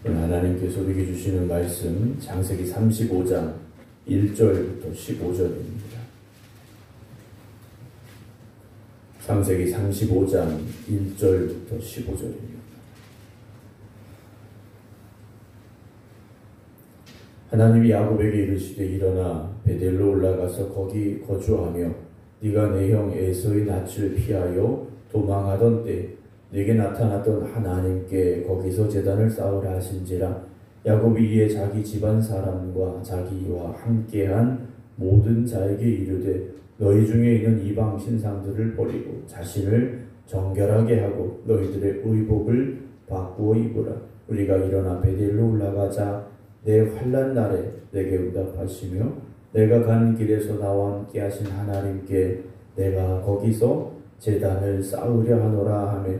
오늘 하나님께서 우리에게 주시는 말씀 창세기 35장 1절부터 15절입니다. 창세기 35장 1절부터 15절입니다. 하나님이 야곱에게 이르시되 일어나 베델로 올라가서 거기 거주하며 네가 내 형 에서의 낯을 피하여 도망하던 때 네게 나타났던 하나님께 거기서 제단을 쌓으라 하신지라. 야곱이 이에 자기 집안 사람과 자기와 함께한 모든 자에게 이르되 너희 중에 있는 이방 신상들을 버리고 자신을 정결하게 하고 너희들의 의복을 바꾸어 입으라. 우리가 일어나 베델로 올라가자. 내 환난 날에 내게 응답하시며 내가 가는 길에서 나와 함께 하신 하나님께 내가 거기서 제단을 쌓으려 하노라 하며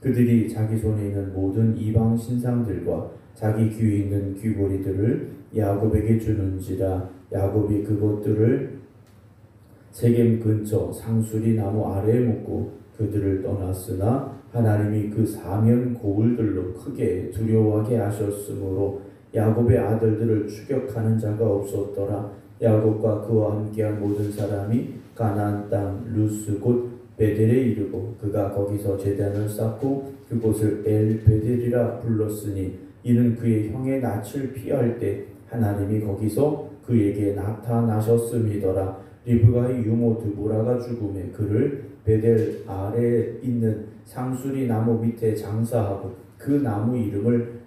그들이 자기 손에 있는 모든 이방 신상들과 자기 귀에 있는 귀고리들을 야곱에게 주는지라. 야곱이 그것들을 세겜 근처 상수리 나무 아래에 묻고 그들을 떠났으나 하나님이 그 사면 고울들로 크게 두려워하게 하셨으므로 야곱의 아들들을 추격하는 자가 없었더라. 야곱과 그와 함께한 모든 사람이 가나안 땅 루스 곧 베델에 이르고 그가 거기서 제단을 쌓고 그곳을 엘 베델이라 불렀으니 이는 그의 형의 낯을 피할 때 하나님이 거기서 그에게 나타나셨음이더라. 리브가의 유모 드보라가 죽음에 그를 베델 아래에 있는 상수리 나무 밑에 장사하고 그 나무 이름을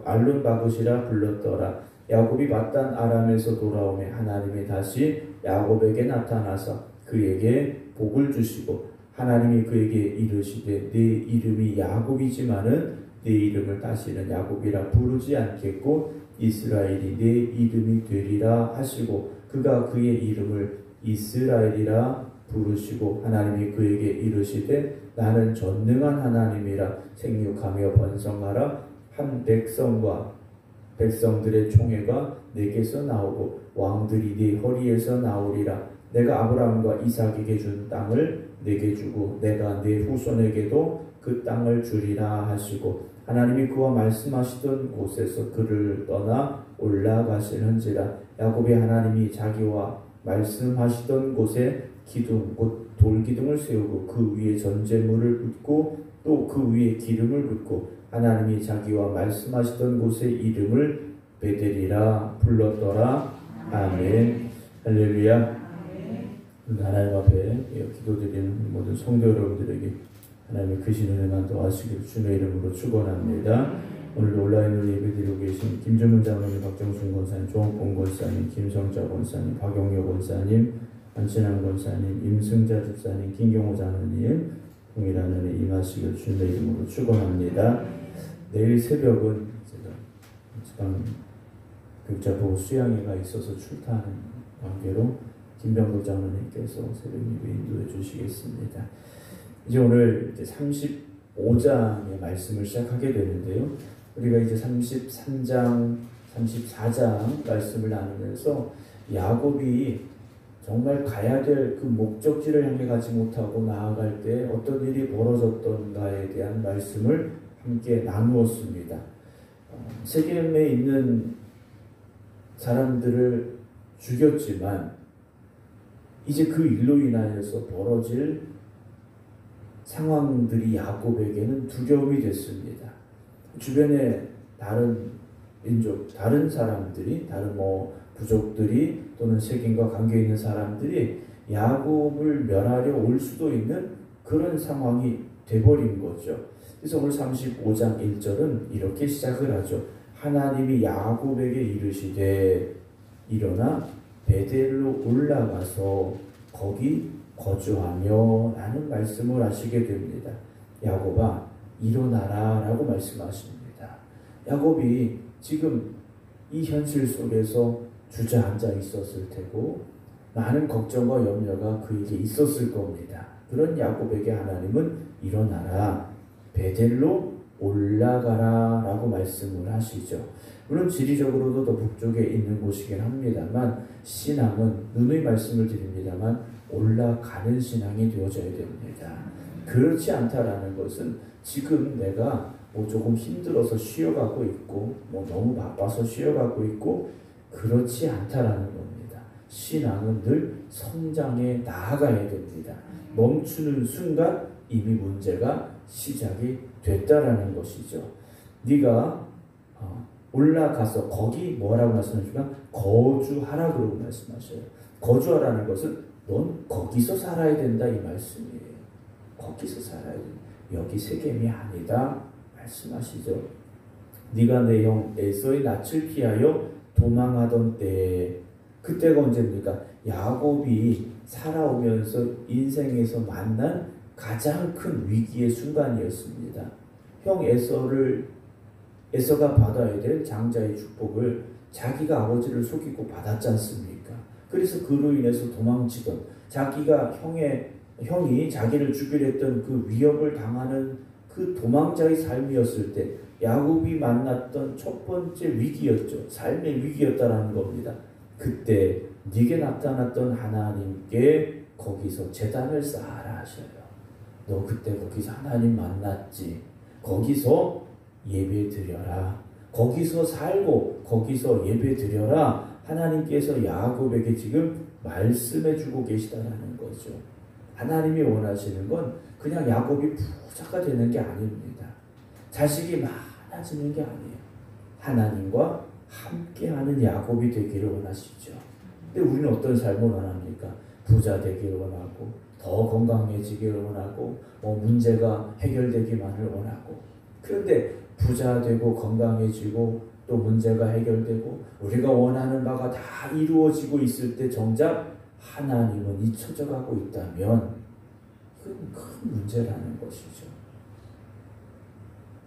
알론바굿이라 불렀더라. 야곱이 밧단 아람에서 돌아오매 하나님이 다시 야곱에게 나타나사 그에게 복을 주시고 하나님이 그에게 이르시되 네 이름이 야곱이지만은 네 이름을 다시는 야곱이라 부르지 않겠고 이스라엘이 네 이름이 되리라 하시고 그가 그의 이름을 이스라엘이라 부르시고 하나님이 그에게 이르시되 나는 전능한 하나님이라 생육하며 번성하라. 한 백성들의 총회가 내게서 나오고 왕들이 네 허리에서 나오리라. 내가 아브라함과 이삭에게 준 땅을 내게 주고 내가 네 후손에게도 그 땅을 주리라 하시고 하나님이 그와 말씀하시던 곳에서 그를 떠나 올라가시는지라. 야곱이 하나님이 자기와 말씀하시던 곳에 기둥 곧 돌기둥을 세우고 그 위에 전제물을 붓고 또 그 위에 기름을 붓고 하나님이 자기와 말씀하시던 곳의 이름을 베델이라 불렀더라. 아멘. 할렐루야. 하나님 앞에 기도드리는 모든 성도 여러분들에게 하나님의 크신 은혜만 더하시기를 주의 이름으로 축원합니다. 오늘도 온라인으로 예배드리고 계신 김정문 장로님, 박정순 권사님, 조홍봉 권사님, 김성자 권사님, 박용여 권사님, 안신환 권사님, 임승자 집사님, 김경호 장로님 동일한 은혜 임하시기를 주의 이름으로 축원합니다. 내일 새벽은 제가 교육자보고 수양회가 있어서 출타하는 관계로 김병국 장로님께서 새벽 예배 인도해 주시겠습니다. 이제 오늘 35장의 말씀을 시작하게 되는데요. 우리가 이제 33장, 34장 말씀을 나누면서 야곱이 정말 가야 될 그 목적지를 향해 가지 못하고 나아갈 때 어떤 일이 벌어졌던가에 대한 말씀을 함께 나누었습니다. 세겜에 있는 사람들을 죽였지만 이제 그 일로 인하여서 벌어질 상황들이 야곱에게는 두려움이 됐습니다. 주변에 다른 민족, 다른 사람들이, 다른 부족들이 또는 세겜과 관계 있는 사람들이 야곱을 멸하려 올 수도 있는 그런 상황이 돼버린 거죠. 그래서 오늘 35장 1절은 이렇게 시작을 하죠. 하나님이 야곱에게 이르시되 일어나 베델로 올라가서 거기 거주하며 라는 말씀을 하시게 됩니다. 야곱아 일어나라 라고 말씀하십니다. 야곱이 지금 이 현실 속에서 주저앉아 있었을 테고 많은 걱정과 염려가 그에게 있었을 겁니다. 그런 야곱에게 하나님은 일어나라 베델로 올라가라 라고 말씀을 하시죠. 물론 지리적으로도 더 북쪽에 있는 곳이긴 합니다만 신앙은 누누이 말씀을 드립니다만 올라가는 신앙이 되어져야 됩니다. 그렇지 않다라는 것은 지금 내가 뭐 조금 힘들어서 쉬어가고 있고 뭐 너무 바빠서 쉬어가고 있고 그렇지 않다라는 겁니다. 신앙은 늘 성장해 나아가야 됩니다. 멈추는 순간 이미 문제가 시작이 됐다라는 것이죠. 네가 올라가서 거기 뭐라고 말씀하시니까 거주하라 그러고 말씀하셔요. 거주하라는 것은 넌 거기서 살아야 된다 이 말씀이에요. 거기서 살아야 된다. 여기 세겜이 아니다 말씀하시죠. 네가 내 형 에서의 낯을 피하여 도망하던 때에 그때가 언제입니까? 야곱이 살아오면서 인생에서 만난 가장 큰 위기의 순간이었습니다. 형 에서가 받아야 될 장자의 축복을 자기가 아버지를 속이고 받았지 않습니까? 그래서 그로 인해서 도망치던 자기가 형이 자기를 죽이려 했던 그 위협을 당하는 그 도망자의 삶이었을 때 야곱이 만났던 첫 번째 위기였죠. 삶의 위기였다라는 겁니다. 그때 네게 나타났던 하나님께 거기서 제단을 쌓아라 하셔요. 너 그때 거기서 하나님 만났지. 거기서 예배 드려라. 거기서 살고 거기서 예배 드려라. 하나님께서 야곱에게 지금 말씀해 주고 계시다라는 거죠. 하나님이 원하시는 건 그냥 야곱이 부자가 되는 게 아닙니다. 자식이 많아지는 게 아니에요. 하나님과 함께하는 야곱이 되기를 원하시죠. 근데 우리는 어떤 삶을 원합니까? 부자 되기를 원하고 더 건강해지기를 원하고 문제가 해결되기만을 원하고 그런데 부자 되고 건강해지고 또 문제가 해결되고 우리가 원하는 바가 다 이루어지고 있을 때 정작 하나님은 잊혀져 가고 있다면 그건 큰 문제라는 것이죠.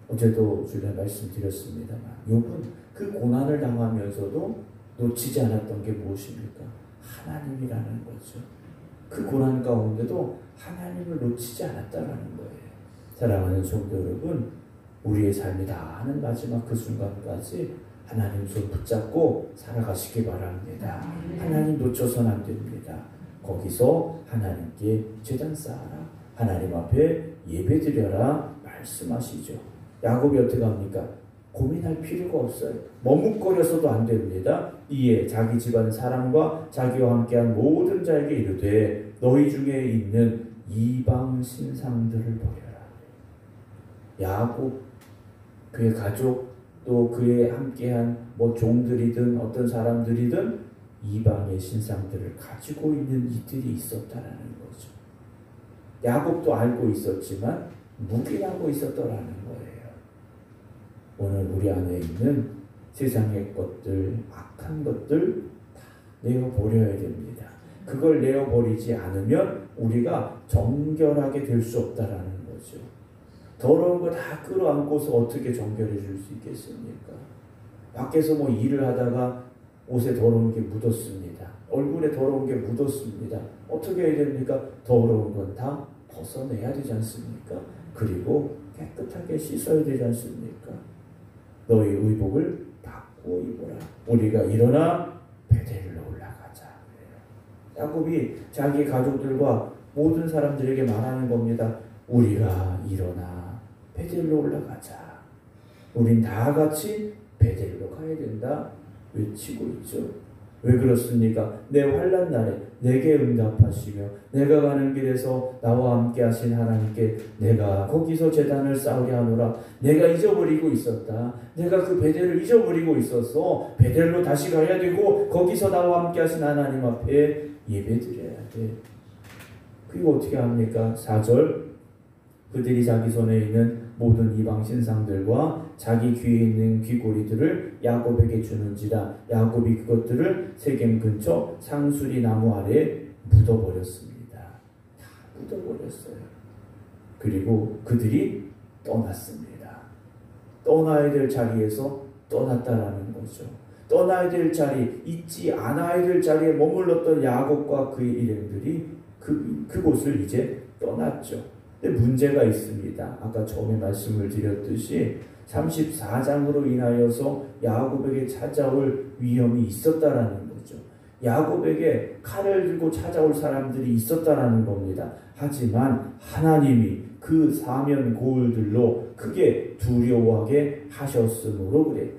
어제도 주일에 말씀드렸습니다만 욥은 그 고난을 당하면서도 놓치지 않았던 게 무엇입니까? 하나님이라는 거죠. 그 고난 가운데도 하나님을 놓치지 않았다라는 거예요. 사랑하는 성도 여러분, 우리의 삶이 다 하는 마지막 그 순간까지 하나님 손 붙잡고 살아가시기 바랍니다. 하나님 놓쳐서는 안 됩니다. 거기서 하나님께 제단 쌓아라. 하나님 앞에 예배 드려라 말씀하시죠. 야곱이 어떻게 합니까? 고민할 필요가 없어요. 머뭇거려서도 안 됩니다. 이에 자기 집안 사람과 자기와 함께한 모든 자에게 이르되 너희 중에 있는 이방 신상들을 버려라. 야곱 그의 가족 또 그의 함께한 종들이든 어떤 사람들이든 이방의 신상들을 가지고 있는 이들이 있었다라는 거죠. 야곱도 알고 있었지만 묵인하고 있었더라는 거예요. 오늘 우리 안에 있는 세상의 것들, 악한 것들 다 내어버려야 됩니다. 그걸 내어버리지 않으면 우리가 정결하게 될 수 없다라는 거죠. 더러운 거 다 끌어안고서 어떻게 정결해 줄 수 있겠습니까? 밖에서 일을 하다가 옷에 더러운 게 묻었습니다. 얼굴에 더러운 게 묻었습니다. 어떻게 해야 됩니까? 더러운 건 다 벗어내야 되지 않습니까? 그리고 깨끗하게 씻어야 되지 않습니까? 너희 의복을 바꾸어 입어라. 우리가 일어나 베델로 올라가자. 야곱이 자기 가족들과 모든 사람들에게 말하는 겁니다. 우리가 일어나 베델로 올라가자. 우린 다 같이 베델로 가야 된다 외치고 있죠. 왜 그렇습니까? 내 환난 날에 내게 응답하시며 내가 가는 길에서 나와 함께 하신 하나님께 내가 거기서 제단을 쌓으려 하노라. 내가 잊어버리고 있었다. 내가 그 베델을 잊어버리고 있어서 베델로 다시 가야 되고 거기서 나와 함께 하신 하나님 앞에 예배드려야 돼. 그리고 어떻게 합니까? 4절 그들이 자기 손에 있는 모든 이방 신상들과 자기 귀에 있는 귀고리들을 야곱에게 주는지라. 야곱이 그것들을 세겜 근처 상수리 나무 아래에 묻어버렸습니다. 다 묻어버렸어요. 그리고 그들이 떠났습니다. 떠나야 될 자리에서 떠났다라는 거죠. 떠나야 될 자리, 잊지 않아야 될 자리에 머물렀던 야곱과 그의 일행들이 그곳을 이제 떠났죠. 근데 문제가 있습니다. 아까 처음에 말씀을 드렸듯이 34장으로 인하여서 야곱에게 찾아올 위험이 있었다라는 거죠. 야곱에게 칼을 들고 찾아올 사람들이 있었다라는 겁니다. 하지만 하나님이 그 사면 고울들로 크게 두려워하게 하셨으므로 그래요.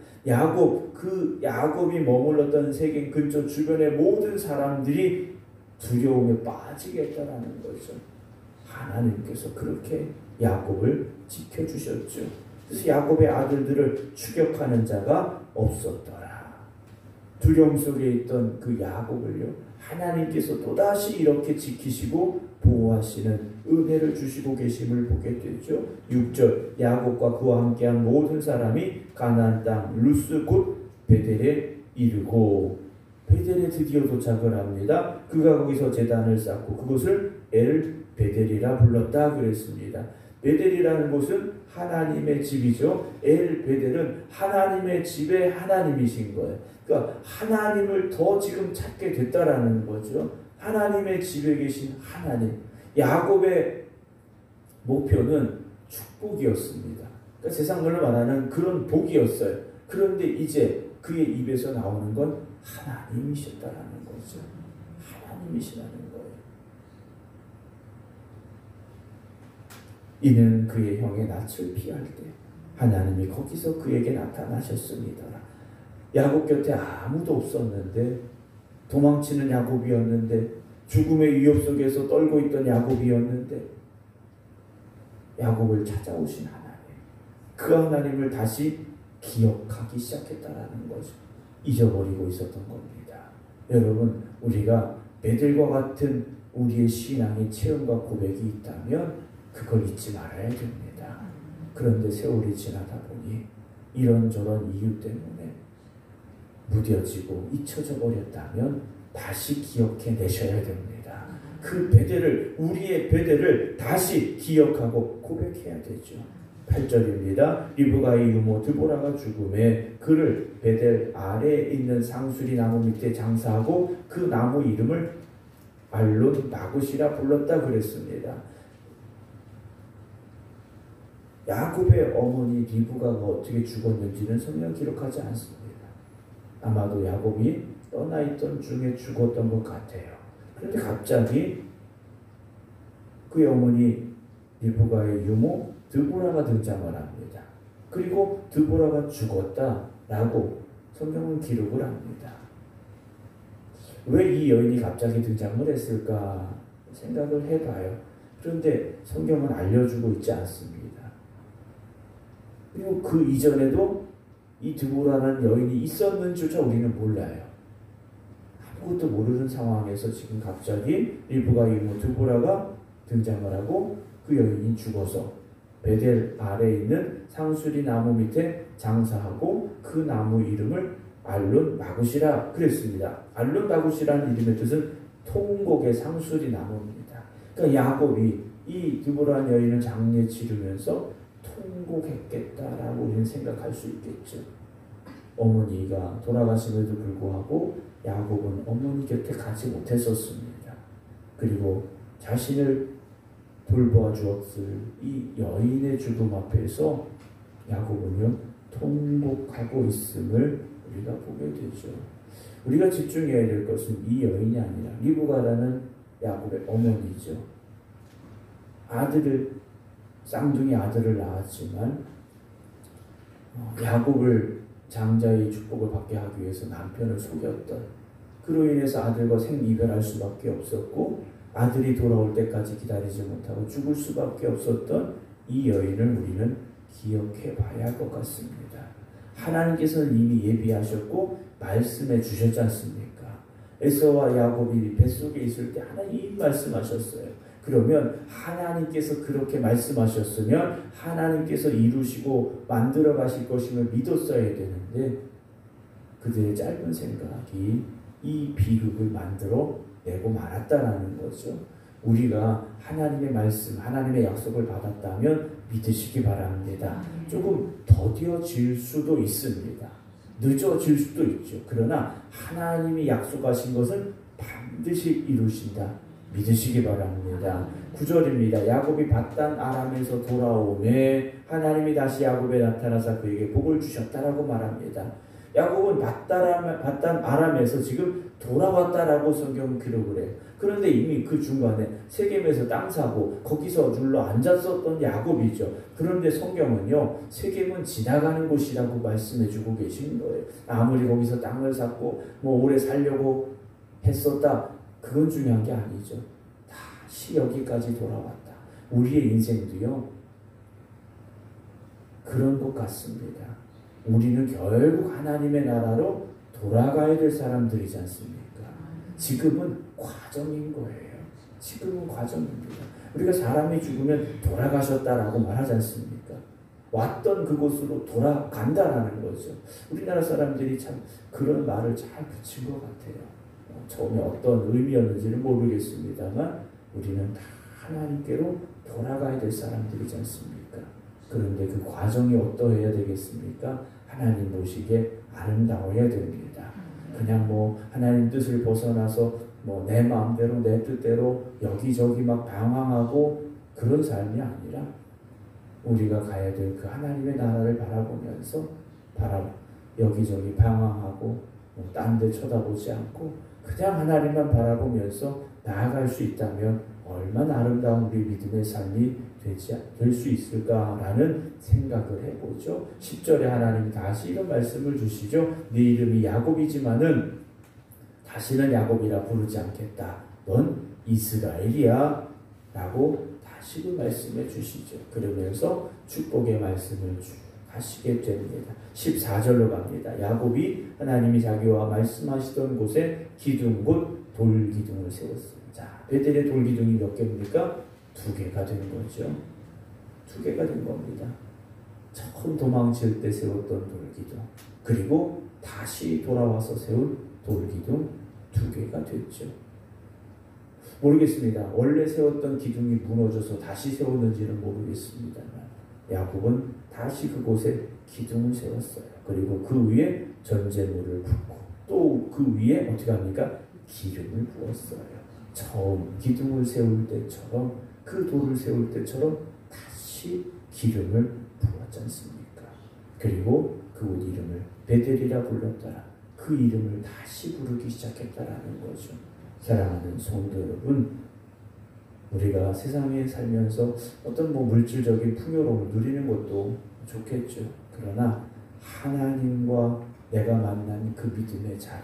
야곱이 머물렀던 세계 근처 주변의 모든 사람들이 두려움에 빠지겠다라는 거죠. 하나님께서 그렇게 야곱을 지켜주셨죠. 그래서 야곱의 아들들을 추격하는 자가 없었더라. 두려움 속에 있던 그 야곱을요, 하나님께서 또다시 이렇게 지키시고 보호하시는 은혜를 주시고 계심을 보게 되죠. 6절 야곱과 그와 함께한 모든 사람이 가나안 땅 루스 곧 베델에 이르고, 베델에 드디어 도착을 합니다. 그가 거기서 제단을 쌓고 그곳을 엘 베델이라 불렀다 그랬습니다. 베델이라는 곳은 하나님의 집이죠. 엘 베델은 하나님의 집의 하나님이신 거예요. 그러니까 하나님을 더 지금 찾게 됐다라는 거죠. 하나님의 집에 계신 하나님. 야곱의 목표는 축복이었습니다. 그러니까 세상말로 말하는 그런 복이었어요. 그런데 이제 그의 입에서 나오는 건 하나님이셨다라는 거죠. 하나님이시라는 거예요. 이는 그의 형의 낯을 피할 때 하나님이 거기서 그에게 나타나셨습니다. 야곱 곁에 아무도 없었는데, 도망치는 야곱이었는데, 죽음의 위협 속에서 떨고 있던 야곱이었는데, 야곱을 찾아오신 하나님, 그 하나님을 다시 기억하기 시작했다라는 거죠. 잊어버리고 있었던 겁니다. 여러분, 우리가 베델과 같은 우리의 신앙의 체험과 고백이 있다면 그걸 잊지 말아야 됩니다. 그런데 세월이 지나다 보니 이런저런 이유 때문에 무뎌지고 잊혀져 버렸다면 다시 기억해 내셔야 됩니다. 그 베델을, 우리의 베델을 다시 기억하고 고백해야 되죠. 8절입니다. 리브가의 유모 드보라가 죽음에 그를 베델 아래에 있는 상수리 나무 밑에 장사하고 그 나무 이름을 알론 나굿이라 불렀다 그랬습니다. 야곱의 어머니 리브가가 어떻게 죽었는지는 성경 기록하지 않습니다. 아마도 야곱이 떠나 있던 중에 죽었던 것 같아요. 그런데 갑자기 그의 어머니 리브가의 유모 드보라가 등장을 합니다. 그리고 드보라가 죽었다라고 성경은 기록을 합니다. 왜 이 여인이 갑자기 등장을 했을까 생각을 해봐요. 그런데 성경은 알려주고 있지 않습니다. 그리고 그 이전에도 이 드보라는 여인이 있었는지조차 우리는 몰라요. 아무것도 모르는 상황에서 지금 갑자기 리브가의 이모 드보라가 등장을 하고 그 여인이 죽어서 베델 아래에 있는 상수리 나무 밑에 장사하고 그 나무 이름을 알론 나굿이라 그랬습니다. 알론 나굿이라는 이름의 뜻은 통곡의 상수리 나무입니다. 그러니까 야곱이 이 드보라 여인을 장례 치르면서 통곡했겠다라고 우리는 생각할 수 있겠죠. 어머니가 돌아가심에도 불구하고 야곱은 어머니 곁에 가지 못했었습니다. 그리고 자신을 돌보아 주었을 이 여인의 죽음 앞에서 야곱은요 통곡하고 있음을 우리가 보게 되죠. 우리가 집중해야 될 것은 이 여인이 아니라 리브가라는 야곱의 어머니죠. 쌍둥이 아들을 낳았지만 야곱을 장자의 축복을 받게 하기 위해서 남편을 속였던, 그로 인해서 아들과 생이별할 수밖에 없었고 아들이 돌아올 때까지 기다리지 못하고 죽을 수밖에 없었던 이 여인을 우리는 기억해 봐야 할 것 같습니다. 하나님께서는 이미 예비하셨고 말씀해 주셨지 않습니까? 에서와 야곱이 뱃속에 있을 때 하나님이 말씀하셨어요. 그러면 하나님께서 그렇게 말씀하셨으면 하나님께서 이루시고 만들어 가실 것임을 믿었어야 되는데 그들의 짧은 생각이 이 비극을 만들어 내고 말았다라는 거죠. 우리가 하나님의 말씀, 하나님의 약속을 받았다면 믿으시기 바랍니다. 조금 더뎌질 수도 있습니다. 늦어질 수도 있죠. 그러나 하나님이 약속하신 것은 반드시 이루신다. 믿으시기 바랍니다. 9절입니다. 야곱이 밧단 아람에서 돌아오매 하나님이 다시 야곱에 나타나사 그에게 복을 주셨다라고 말합니다. 야곱은 바단 아람에서 지금 돌아왔다라고 성경은 기록을 해요. 그런데 이미 그 중간에 세겜에서 땅 사고 거기서 눌러 앉았었던 야곱이죠. 그런데 성경은요, 세겜은 지나가는 곳이라고 말씀해주고 계신 거예요. 아무리 거기서 땅을 샀고 뭐 오래 살려고 했었다, 그건 중요한 게 아니죠. 다시 여기까지 돌아왔다. 우리의 인생도요, 그런 것 같습니다. 우리는 결국 하나님의 나라로 돌아가야 될 사람들이지 않습니까? 지금은 과정인 거예요. 지금은 과정입니다. 우리가 사람이 죽으면 돌아가셨다라고 말하지 않습니까? 왔던 그곳으로 돌아간다라는 거죠. 우리나라 사람들이 참 그런 말을 잘 붙인 것 같아요. 처음에 어떤 의미였는지는 모르겠습니다만 우리는 다 하나님께로 돌아가야 될 사람들이지 않습니까? 그런데 그 과정이 어떠해야 되겠습니까? 하나님 보시기에 아름다워야 됩니다. 그냥 뭐 하나님 뜻을 벗어나서 뭐 내 마음대로 내 뜻대로 여기저기 막 방황하고 그런 삶이 아니라 우리가 가야 될 그 하나님의 나라를 바라보면서 여기저기 방황하고 뭐 딴 데 쳐다보지 않고 그냥 하나님만 바라보면서 나아갈 수 있다면 얼마나 아름다운 우리 믿음의 삶이 될 수 있을까라는 생각을 해보죠. 10절에 하나님이 다시 이런 말씀을 주시죠. 네 이름이 야곱이지만은 다시는 야곱이라 부르지 않겠다. 넌 이스라엘이야 라고 다시 말씀해 주시죠. 그러면서 축복의 말씀을 하시게 됩니다. 14절로 갑니다. 야곱이 하나님이 자기와 말씀하시던 곳에 기둥 곧 돌기둥을 세웠습니다. 자, 베델의 돌기둥이 몇 개입니까? 2개가 된 거죠. 2개가 된 겁니다. 처음 도망칠 때 세웠던 돌기둥, 그리고 다시 돌아와서 세운 돌기둥 2개가 됐죠. 모르겠습니다. 원래 세웠던 기둥이 무너져서 다시 세웠는지는 모르겠습니다만 야곱은 다시 그곳에 기둥을 세웠어요. 그리고 그 위에 전제물을 붓고 또 그 위에 어떻게 합니까? 기름을 부었어요. 처음 기둥을 세울 때처럼 그 돌을 세울 때처럼 다시 기름을 부었지 않습니까? 그리고 그곳 이름을 베델이라 불렀더라. 그 이름을 다시 부르기 시작했다라는 거죠. 사랑하는 성도 여러분, 우리가 세상에 살면서 어떤 물질적인 풍요로움을 누리는 것도 좋겠죠. 그러나 하나님과 내가 만난 그 믿음의 자리,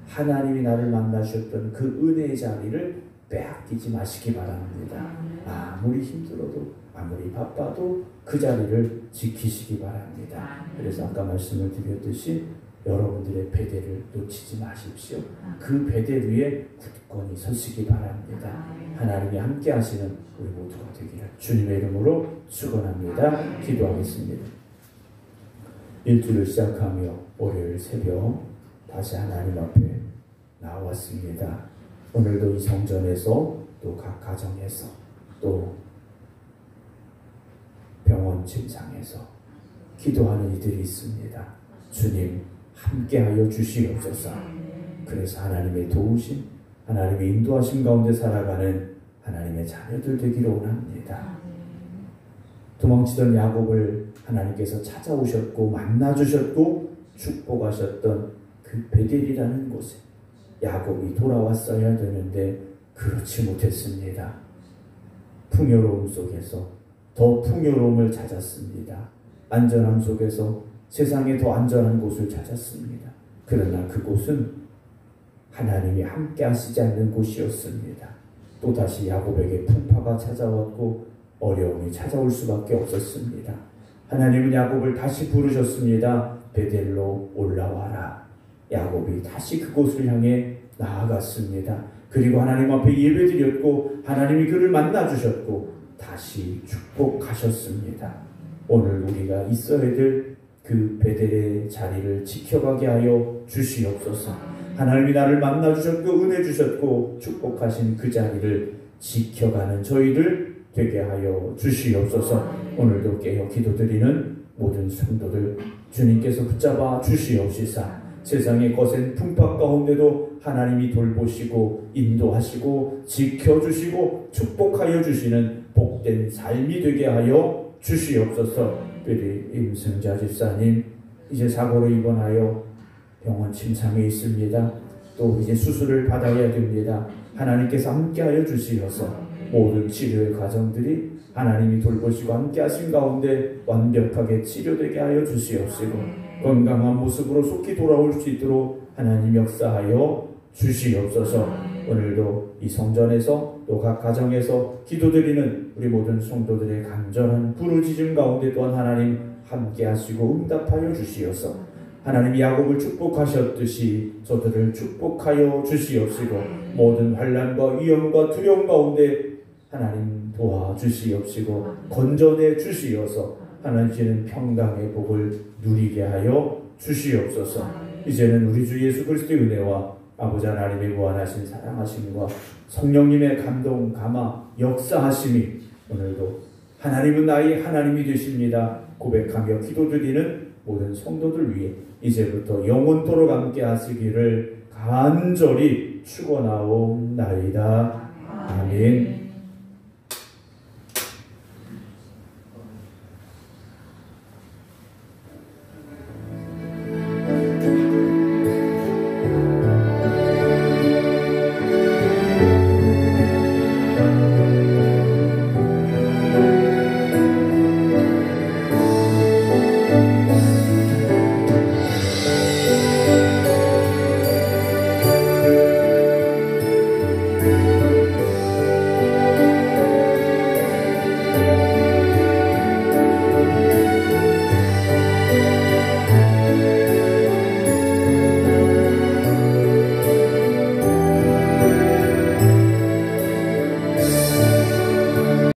하나님이 나를 만나셨던 그 은혜의 자리를 빼앗기지 마시기 바랍니다. 아무리 힘들어도 아무리 바빠도 그 자리를 지키시기 바랍니다. 그래서 아까 말씀을 드렸듯이 여러분들의 베델을 놓치지 마십시오. 그 베델 위에 굳건히 서시기 바랍니다. 하나님이 함께 하시는 우리 모두가 되기를 주님의 이름으로 축원합니다. 기도하겠습니다. 일주를 시작하며 월요일 새벽 다시 하나님 앞에 나왔습니다. 오늘도 이 성전에서 또 각 가정에서 또 병원 침상에서 기도하는 이들이 있습니다. 주님 함께하여 주시옵소서. 그래서 하나님의 도우심, 하나님의 인도하심 가운데 살아가는 하나님의 자녀들 되기를 원합니다. 도망치던 야곱을 하나님께서 찾아오셨고 만나주셨고 축복하셨던 그 베델이라는 곳에 야곱이 돌아왔어야 되는데 그렇지 못했습니다. 풍요로움 속에서 더 풍요로움을 찾았습니다. 안전함 속에서 세상에 더 안전한 곳을 찾았습니다. 그러나 그곳은 하나님이 함께 하시지 않는 곳이었습니다. 또다시 야곱에게 풍파가 찾아왔고 어려움이 찾아올 수밖에 없었습니다. 하나님은 야곱을 다시 부르셨습니다. 베델로 올라와라. 야곱이 다시 그곳을 향해 나아갔습니다. 그리고 하나님 앞에 예배드렸고 하나님이 그를 만나주셨고 다시 축복하셨습니다. 오늘 우리가 있어야 될 그 베델의 자리를 지켜가게 하여 주시옵소서. 하나님이 나를 만나주셨고 은혜 주셨고 축복하신 그 자리를 지켜가는 저희들 되게 하여 주시옵소서. 오늘도 깨어 기도드리는 모든 성도들 주님께서 붙잡아 주시옵시사. 세상의 거센 풍파 가운데도 하나님이 돌보시고 인도하시고 지켜주시고 축복하여 주시는 복된 삶이 되게 하여 주시옵소서. 우리 임승자 집사님 이제 사고로 입원하여 병원 침상에 있습니다. 또 이제 수술을 받아야 됩니다. 하나님께서 함께하여 주시어서 모든 치료의 과정들이 하나님이 돌보시고 함께하신 가운데 완벽하게 치료되게 하여 주시옵시고 건강한 모습으로 속히 돌아올 수 있도록 하나님 역사하여 주시옵소서. 오늘도 이 성전에서 또 각 가정에서 기도드리는 우리 모든 성도들의 간절한 부르짖음 가운데 또한 하나님 함께하시고 응답하여 주시어서 하나님 야곱을 축복하셨듯이 저들을 축복하여 주시옵시고 모든 환난과 위험과 두려움 가운데 하나님 도와주시옵시고 건져내 주시어서 하나님께는 평강의 복을 누리게 하여 주시옵소서. 이제는 우리 주 예수 그리스도의 은혜와 아버지 하나님의 무한하신 사랑하심과 성령님의 감동 감화 역사하심이 오늘도 하나님은 나의 하나님이 되십니다 고백하며 기도드리는 모든 성도들 위해 이제부터 영원토록 함께 하시기를 간절히 축원하옵나이다. 아멘.